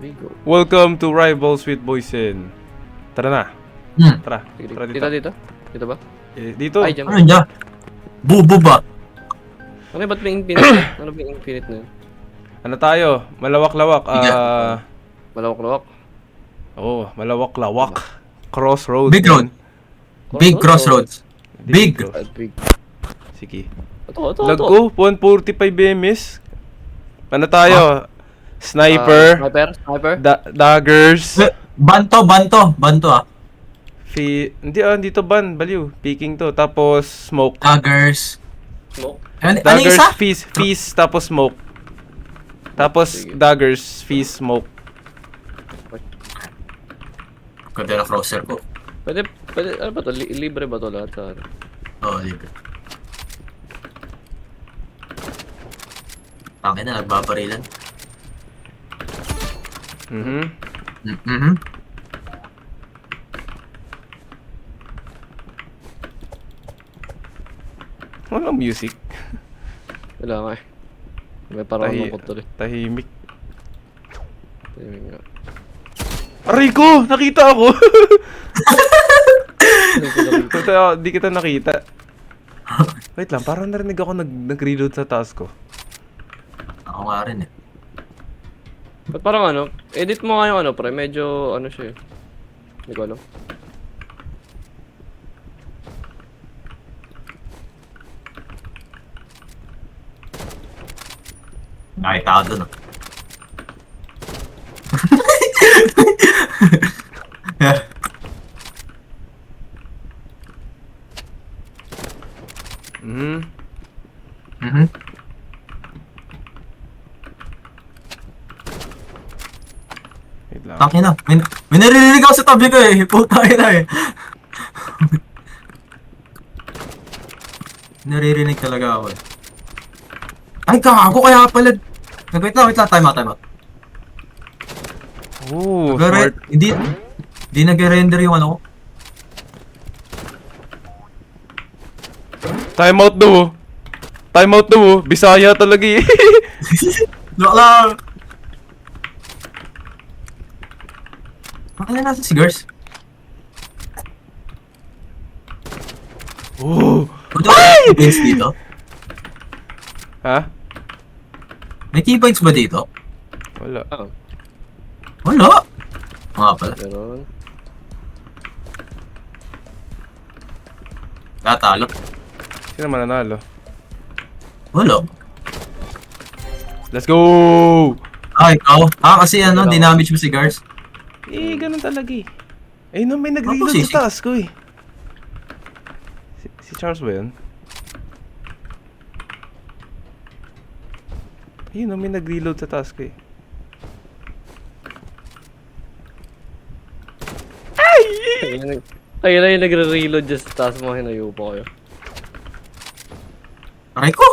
Bigo. Welcome to Rivals with Boysen. Tara na. Tara. Tara dito. Dito? Dito ba? Dito. Ay, dyan. Ano niya? Bubo ba? Ano ba't may infinite? Ano ba yung infinite na yun? Ano tayo? Malawak-lawak. Malawak-lawak. Oo, malawak-lawak. Crossroads. Big road. Big crossroads. Big. Big. Sige. Ito. Lag ko, 145 ms. Ano tayo? Sniper. Sniper? Daggers. Banto ah. Hindi to ban. Baliw. Peeking to. Tapos smoke. Daggers. Smoke? Ano Daggers, isa? feast, tapos smoke. Tapos Sige. daggers, feast, smoke. Ganda na crosser ko. Pwede, ano ba to? Libre ba to lahat sa ano? Oo, libre. Tangin na, nagbabarilan. Mhm. Walang music. Wala nga eh. May parang lungkot tuloy. Tahimik. Tahimik nga. Aray ko! Nakita ako! Di kita nakita. Wait lang, parang narinig ako nag-reload sa task ko. Ako nga rin eh. Ba't parang ano? Edit mo nga yung ano pre. Medyo ano siya eh. Hindi ko alam. Nakita ko dun ah. Mhm. Mhm. Wait lang. Tangin na. May naririnig ako sa tabi ko eh. Puta na eh. Naririnig talaga ako eh. Ay, gago kaya pala. Wait lang. Time out. Oh, smart. Hindi nag-render yung ano ko. Timeout daw oh. Bisaya talaga eh. Joke lang. Bakit nasa si Girls? Oh. May keypoints dito? Ha? May keypoints ba dito? Wala. Ah, Wala. Nga pala. meron. Tatalo. Sino mananalo? Wala. Let's go! Ikaw? Kasi ano, dinamage mo si Girls? Ganun talaga eh. No, may nag-reload Sisi. sa task ko eh. Si Charles ba yun? No, may nag-reload sa task ko eh. Ayun na yung nagre-reload dyan sa taas mo. Hinayo pa kayo. Aray ko!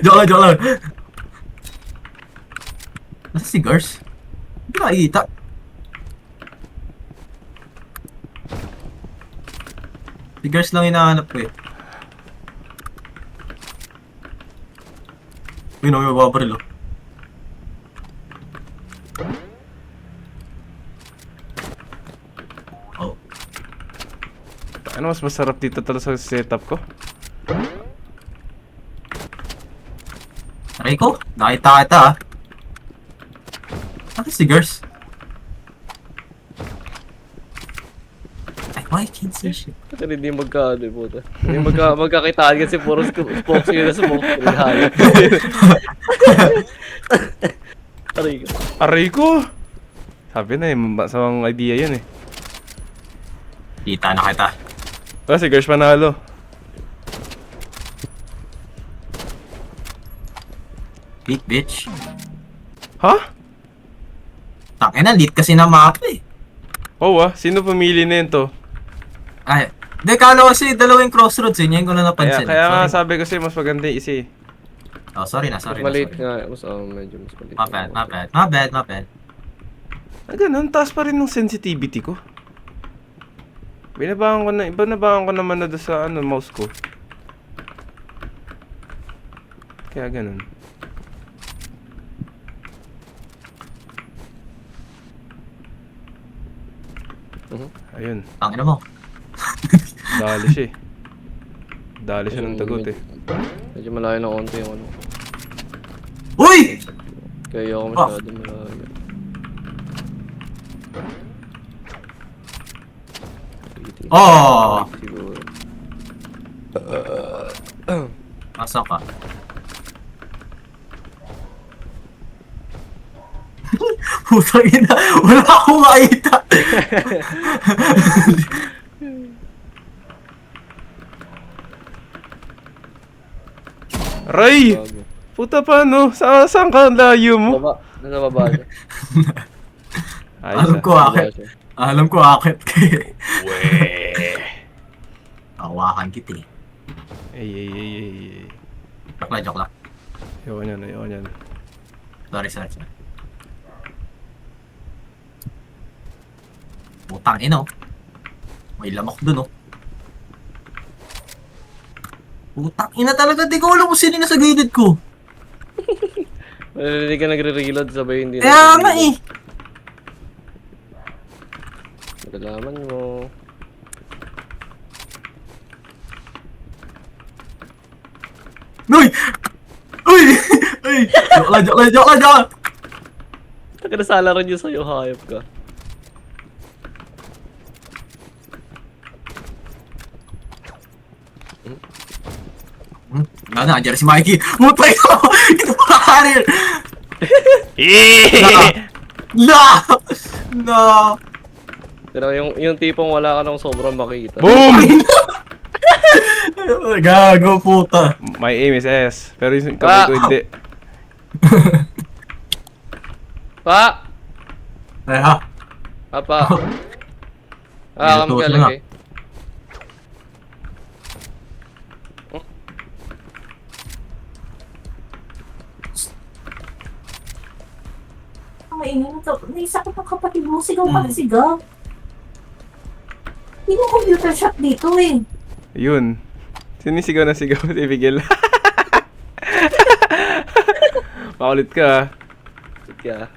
Joke lang. Nasa si Girls? Hindi nakikita. Si Girls lang hinahanap ko eh. Yun o, may babaril oh. Oh. Ano mas masarap dito talaga sa setup ko? Aray ko, nakita kita ah. Nasa si Girls? Ay, why I can't see shit? Kasi hindi magkaano eh, puta. Hindi magkakitaan kasi puro spokes yun na smoke. Pinahayop. Aray ko. Aray ko! Sabi na eh, masamang idea yun eh. Kita na kita. Si Gersh panalo. Beat bitch. Ha? Takin na, lead kasi na map eh. Sino pumili na yun to? Ay, hindi, kala kasi dalawang crossroads eh. Ngayon ko na napansin. Kaya nga Sorry. sabi ko sa'yo mas maganda yung isa eh. Oh, sorry na. Mas maliit nga. Medyo mas maliit. My bad. Ganun, taas pa rin ng sensitivity ko. Binabangan ko naman na doon sa ano, mouse ko. Kaya ganun. Ayun, Tangina mo. dali siya eh. Dali siya ng tagot eh. Medyo malayo na konti yung ano. Uy! Kaya ako masyado malayo. Oh! Siguro. Asa ka? Putang ina, wala akong makita. Ray! Bago. Puta paano? Saan ka ang layo mo? Baba. Nasa baba siya. Ayos Alam ah. ko Baba akit. siya. Alam ko akit. Weh. Tawakan kita eh. Ay. Joke lang. Ayoko niyan. Sorry. Putang ina oh. May lamok dun oh. Putang ina talaga, di ko alam kung sino nasa gilid ko. Hindi ka nagre-reload, sabay hindi Kaya nga eh. Nagalaman mo. Uy! Uy! Uy! Joke lang. Nakanasala rin yun sa'yo, hayop ka. Nandiyan si Mikey. Mutay ko! Ito pa karir! No! No! Pero yung tipong wala ka nang sobrang makita. Boom! Gago puta. My aim is S. Pero yung kamay ko hindi. Pa! Ay ha. Apa! May Kami lutuos ka na nga. lagi. Maingay na to. Naisakot ang kapatid mo. Sigaw ka na sigaw. Hindi mo computer shop dito eh. Yun. Sinisigaw na sigaw si Miguel. Makulit ka. Kaya,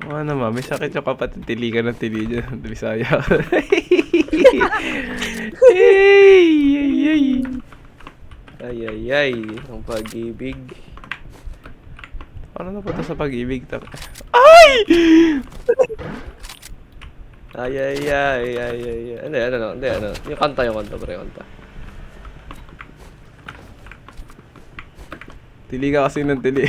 Oo naman, may sakit yung kapatid. Tili ka ng tili dyan. Bisaya. ay, ang pag-ibig. Paano na punta sa pag-ibig? Ay! Ay. Ano. Yung kanta, pre, kanta. Tili ka kasi ng tili.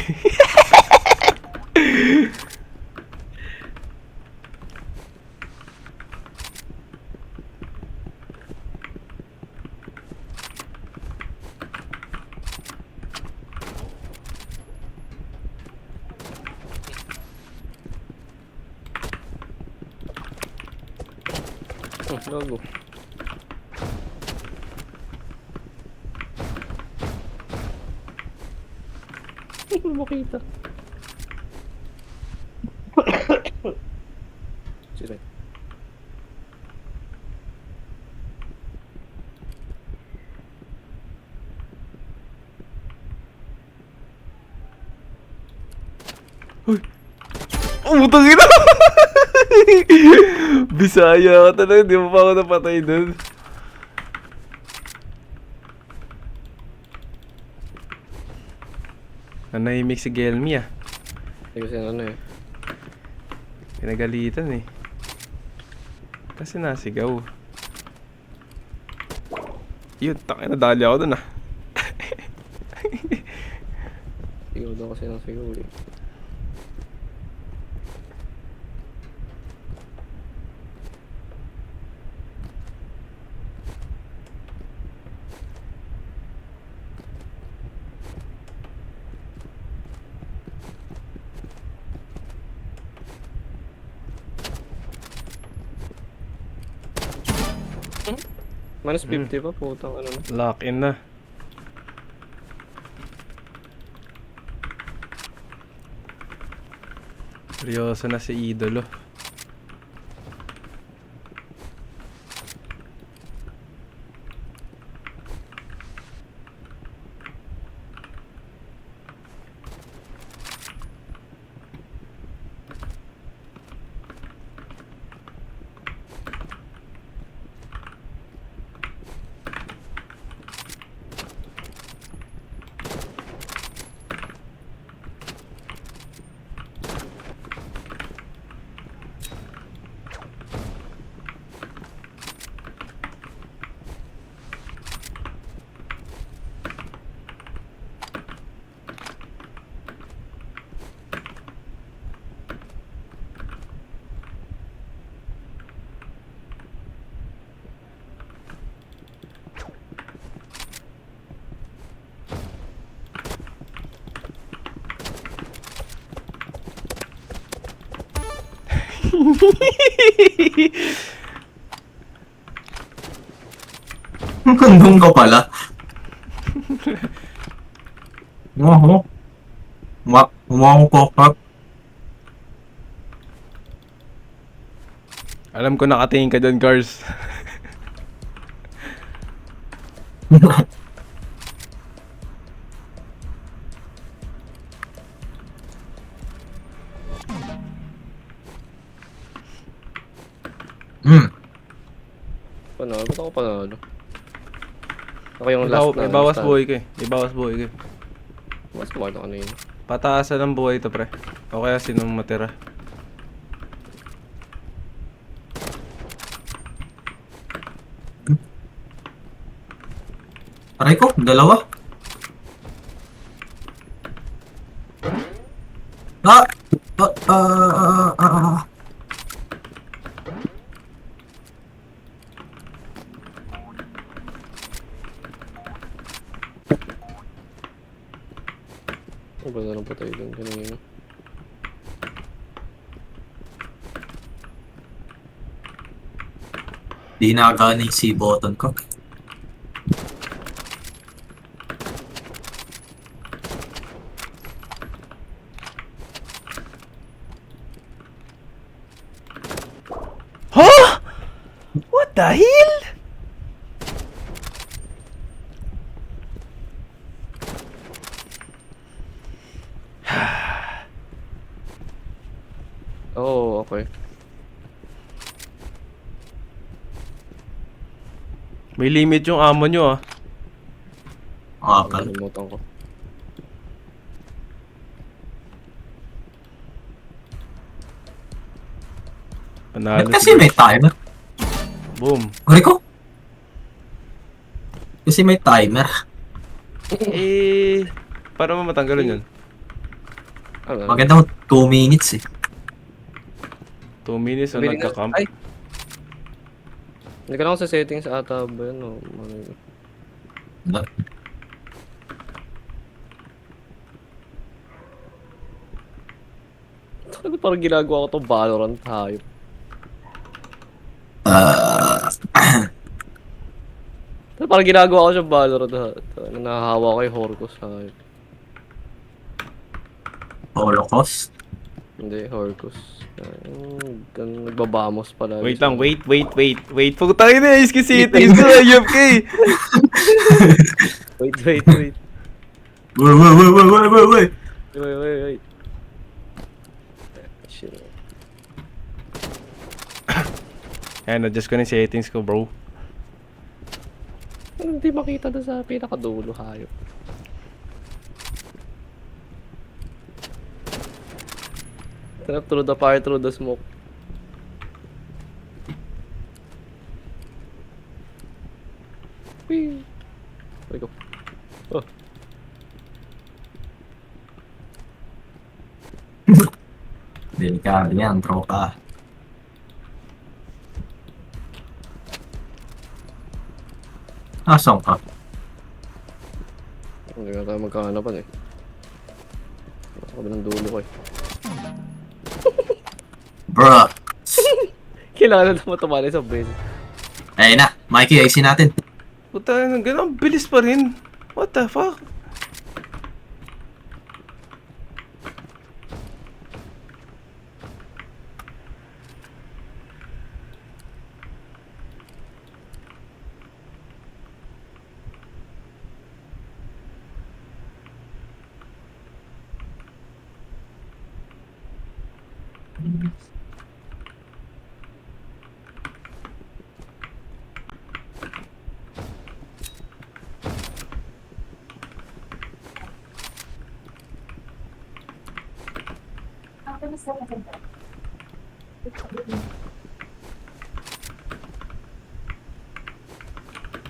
Logo. Makita. Sino? Utang ina! Bisaya ka talaga, di mo pa ako napatay dun. Nanahimik si Gelmi ah. Hindi kasi ano eh. Pinagalitan eh. Kasi nasigaw. Yun, takay na dali ako dun ah. Sigaw daw kasi ng sigaw eh. Minus 50 pa, putang ano na. Lock in na. Seryoso na si Idolo. Kandong ka pala. Oo. Umawang kokak. Alam ko nakatingin ka dyan, Cars. Panalo, ba't ako panalo? Ako yung May, last na. may bawas stand. buhay ka eh. May bawas buhay ka eh. Mas kumano kanina. Pataasan ng buhay to, pre. O kaya sinong matira. Aray ko, dalawa. Ah! Ano ba na patay doon kanina? Di nakagana yung C-button ko. Huh? What the hell? Oh, okay. May limit yung ammo nyo ah. Akal. Nakalimutan ko. Panalo Ba't kasi may timer? Boom. Aray ko? Kasi may timer. Eh, para mo matanggalin yun? Ano? Maganda 2 minutes eh. 2 minutes o Sabihin nagka-camp. Ay! Hindi ka lang ako sa settings ata ba yun? O, ano? Ano parang ginagawa ko itong Valorant hayop? Parang ginagawa ko siyang Valorant ha. Nahahawa ko yung Horcrux hayop. Holocaust. Hindi, Horcrux. Nagbabamos pala. Wait lang, wait. Pagkutangin na, iski settings ko, AFK! Wait. Wait. Wait. Shit. Ayan, adjust ko na yung settings ko, bro. Hindi makita doon sa pinakadulo hayop. Trap through the fire, through the smoke. Whee! There we go. Oh. Delikado yan, tropa. Asan ka? Hindi nga tayo magkahanapan eh. Nasa kabilang dulo ko eh. Bruh. Kailangan na matumali sa brain. Ayun na, Mikey, ayusin natin. Puta, ganun, bilis pa rin. What the fuck?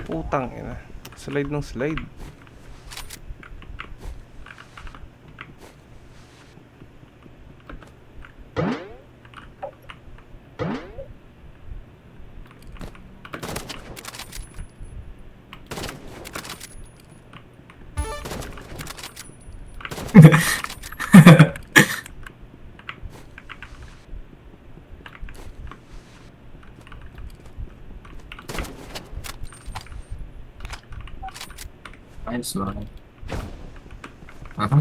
Putang ina. Slide ng slide. Ayos ba? Aha.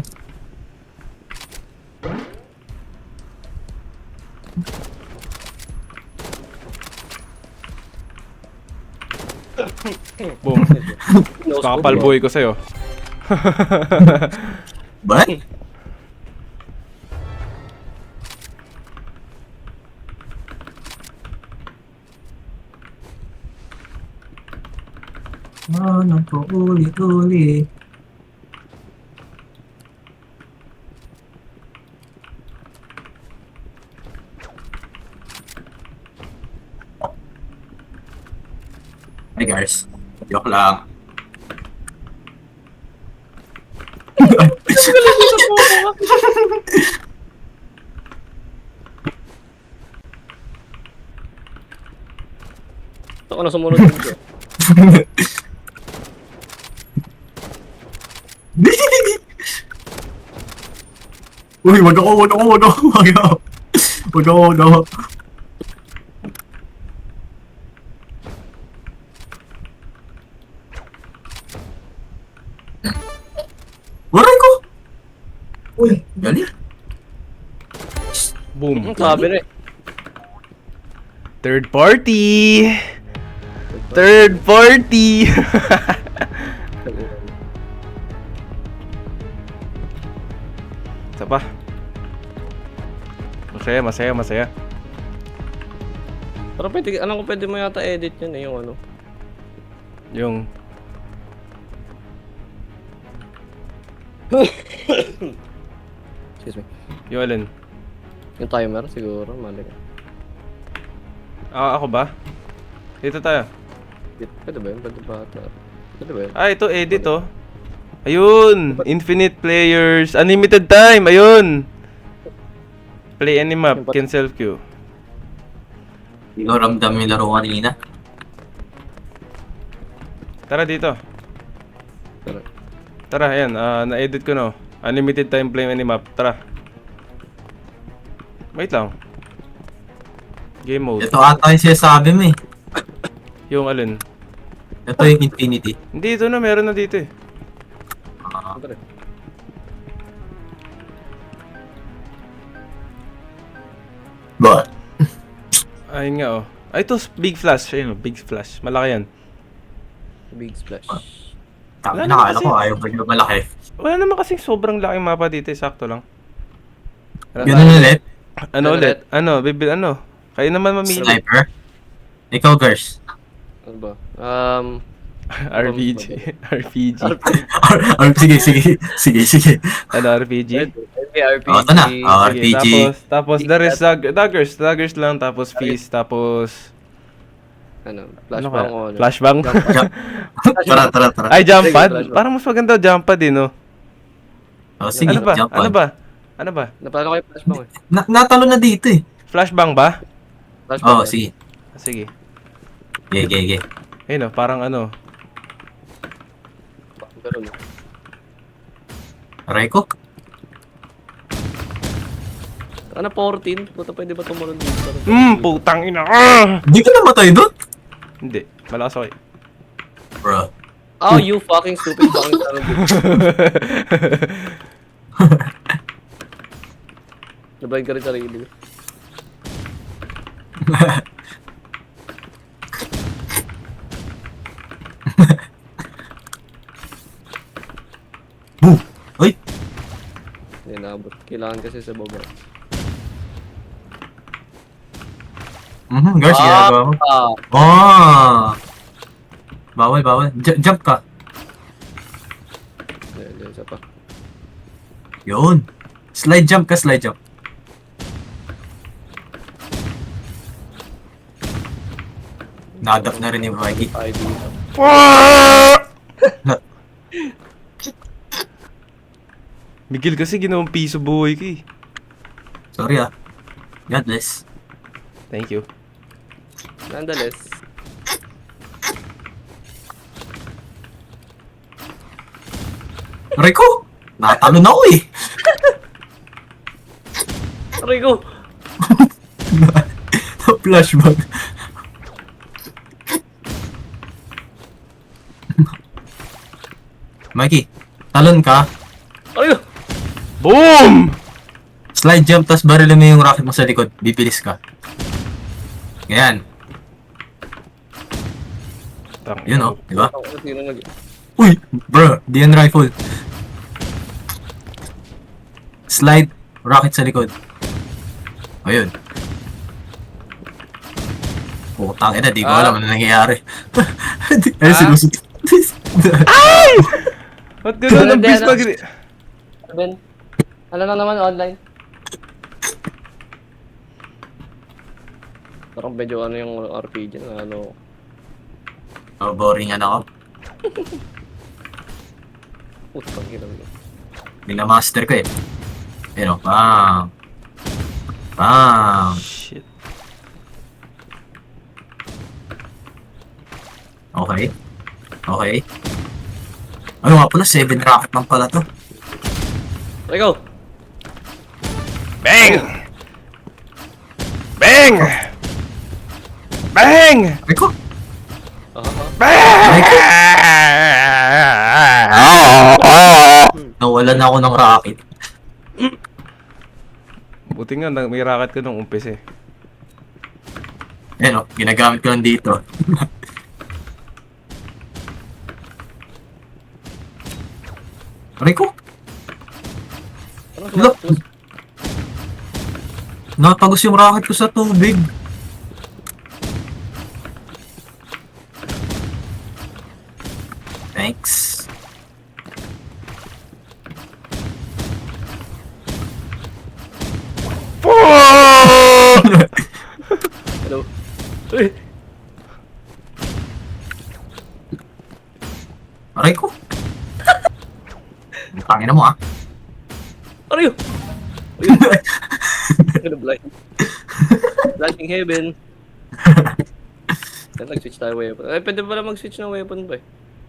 Boom. Kakapalboy ko sa'yo. Ba? Ano po ulit-ulit? Hey guys, joke lang. Ako na sumunod dito. Uy, wag ako. Waray ko! Uy, galing. Boom. Sabi rin. Third party! Third party! Isa pa. Masaya. Pero pwede, alam ko pwede mo yata edit yun eh, yung ano. Yung... Excuse me. Yung alin? Yung timer siguro, mali ka. Ako ba? Dito tayo. Pwede ba yun? Pwede ba ata? Pwede ba yun? Ito edit oh. Ayun! Infinite players. Unlimited time! Ayun! Play any map. Cancel queue. Hindi ko ramdam yung laro kanina. Tara dito. Tara. Tara, ayan. Na-edit ko no. Unlimited time play any map. Tara. Wait lang. Game mode. Ito ata yung sinasabi mo eh. Yung alin? Ito yung Infinity. Hindi, ito na. Meron na dito eh. Tara. Ba? Ayun nga oh. Ay, ito big flash. Ayun oh, big flash. Malaki yan. Big splash. Tama Wala na, naman akala kasi. ko ayaw ba yung malaki. Wala naman kasing sobrang laking mapa dito eh. Sakto lang. Ganun ulit? Ano Ano ulit? Ano? Bibil ano? Kayo naman mamili. Sniper? Ikaw, girls. Ano ba? RPG. RPG. Sige. Ano RPG? RPG. Oh, ito na. Oh, Sige, RPG. tapos there is daggers lang, tapos feast, tapos Ano? ano Flashbang ka? o ano? Flashbang? Tara. Ay, jump pad? Flashbang. Parang mas maganda jump pad eh, no? Oh, sige, Ano ba? jump Ano on. ba? Ano ba? Napalo kayo flashbang eh. Natalo na dito eh. Flashbang ba? Flashbang. Oh, sige. Sige. Ge. Ayun, no, parang ano. Ganun. Aray ko. Ano 14? Puta pwede ba tumalon dito? Putang ina. Hindi ka namatay doon? Hindi, malakas ako eh. Bro. Oh, you fucking stupid fucking son of a bitch. Nabayad ka rin sarili. Boom! Uy! Hindi naabot. Kailangan kasi sa baba. Girls, ginagawa mo. Oh! Bawal. Jump ka. Yan, isa pa. Yun. Slide jump. Nadap na rin yung Mikey. Ay, dito. Miguel kasi ginawang piso buhay ko eh. Sorry ah. God bless. Thank you. Nonetheless. Rico! Nakatalo na ako eh. Aray ko! Flashback. Mikey, talon ka, Aray ko! Boom! slide jump, tapos barilin mo yung rocket mo sa likod. Bibilis ka. Ganyan. Yun o, di ba? Ako, sino nag... Uy, bro, di yan rifle. Slide, rocket sa likod. Ayun. Putang ina, di ko alam ano nangyayari. Ay, sinusunod. Ba't gano'n ang bis pag... Ben, ano lang naman online? Parang medyo ano yung RPG na ano. Oh, boring ano ako. Putang ina mo. Minamaster ko eh. Pero, bang. Bang. Shit. Okay. Okay. Ano nga pala, 7 rocket lang pala to. Aray ko! Bang! Bang! Bang! Ay ko! Bang! Nawalan ako ng rocket. Buti nga, may rocket ka nung umpis eh. Ayan o, ginagamit ko lang dito. Aray ko! Ano Look! Natagos yung rocket ko sa tubig. Thanks. Hello? Uy! Aray ko! Tangina mo ah. Aray ko! Ayun! Ano blind? Blinding heaven. Nag-switch tayo weapon. Ay, pwede pala mag-switch ng weapon ba eh?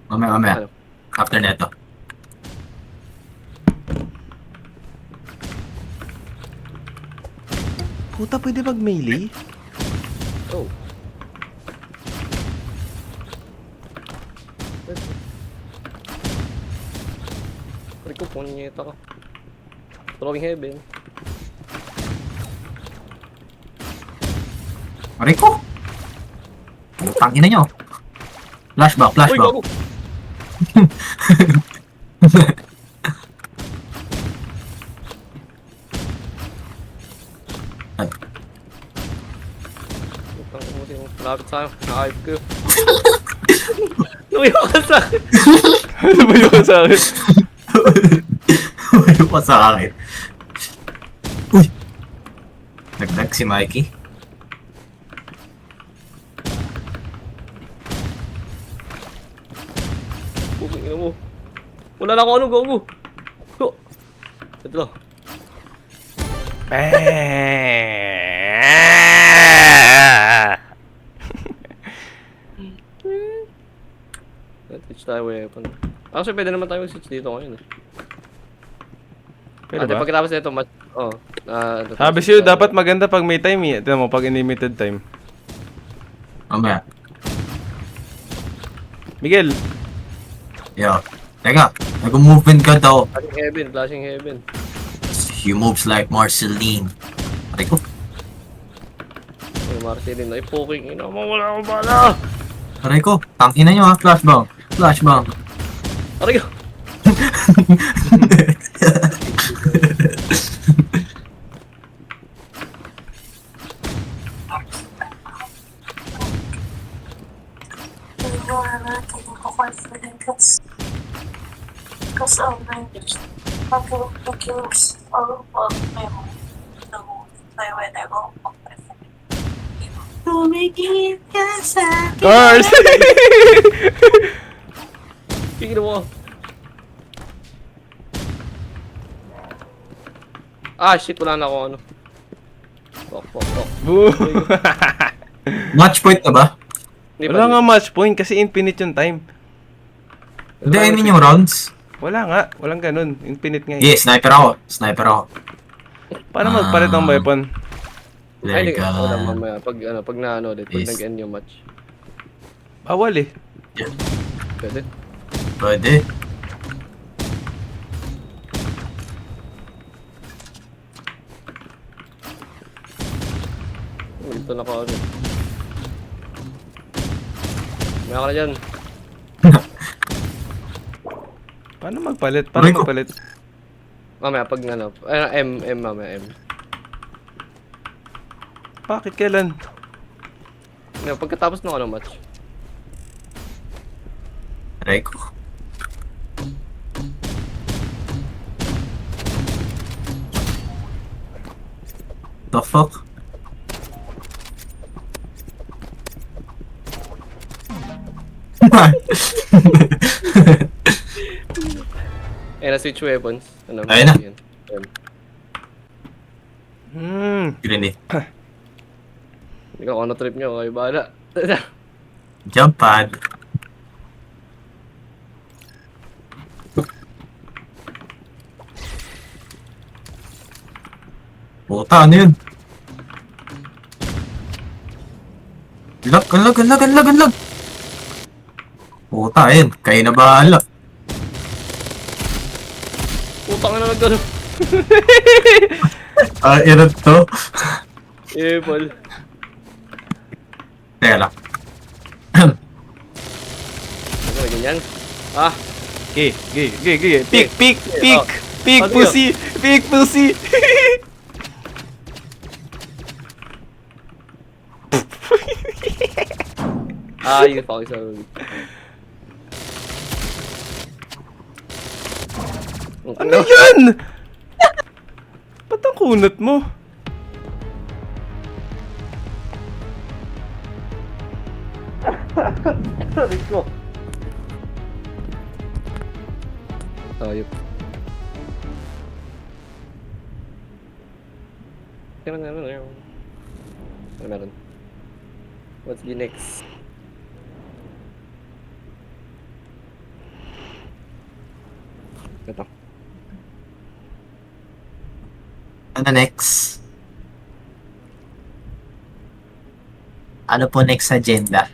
Mamaya. Ano? After neto. Puta, pwede mag-melee? Oh. Aray ko, punyeta ka. Throwing heaven. Aray ko! Tangina nyo. Flashback, Uy, flashback. gago! Ay. Putang mo siya. Malapit sa akin. Nakayip ko. Lumiyo ka sa akin. Ano ba yun sa akin? Ano pa sa akin? Uy! Nagdag si Mikey. Bukong ina mo. Wala na ako ano, gago. Go. Ito lang. Switch tayo weapon. Actually, pwede naman tayo mag-switch dito ngayon eh. Pwede ba? Pagkatapos nito, oh. Sabi siyo, dapat maganda pag may time eh. Tignan mo, pag unlimited time. Mamaya. Miguel! Yo. Teka, nag-movement ka daw. Flashing heaven, flashing heaven. He moves like Marceline. Aray ko. Ay, Marcelin, ay poking ina mo, wala akong bala! Aray ko. Tangina nyo ha. Flashbang. Flashbang. Aray ko! Because of my bookings all of them. So, when I go tumigil ka sa akin. Cars! Tingin mo! Ah, shit, wala na ako ano. Fuck. Boo! Match point na ba? Hindi Wala pa nga match point kasi infinite yung time. Hindi, I mean yung rounds. Wala nga, walang ganun. Infinite nga Yeah, sniper ako. Sniper ako. Paano magpalit ng weapon? Ay, Like, wala mamaya. Pag na ano ulit, pag Yes. nag-end yung match. Bawal eh. Pwede. pwede. Ito na ka ano. Maya ka na dyan. Paano magpalit? Paano Aray ko. magpalit? Mamaya pag ano. M mamaya M. Bakit? Kailan? No, pagkatapos ng ano match. Aray ko. The fuck? Eh, na-switch weapons. Ano, Ayun na. yan. M. Grenade. Ikaw, ano trip nyo? Kayo bahala. Jump pad. Puta, ano yun? Lag. Puta, ayun. Kayo na bahala. Putang na nagano. Ano to? Eh, Paul. Teka lang. Ano, ganyan? Ah, Okay, okay. Pick, Oh. pick, Ano pussy, pick, pussy. yun pa ako sa... Ano yan? Ba't ang kunat mo? Sorry ko. Ayop. Ano meron? What's the next? Ito. Ano next? Ano po next agenda?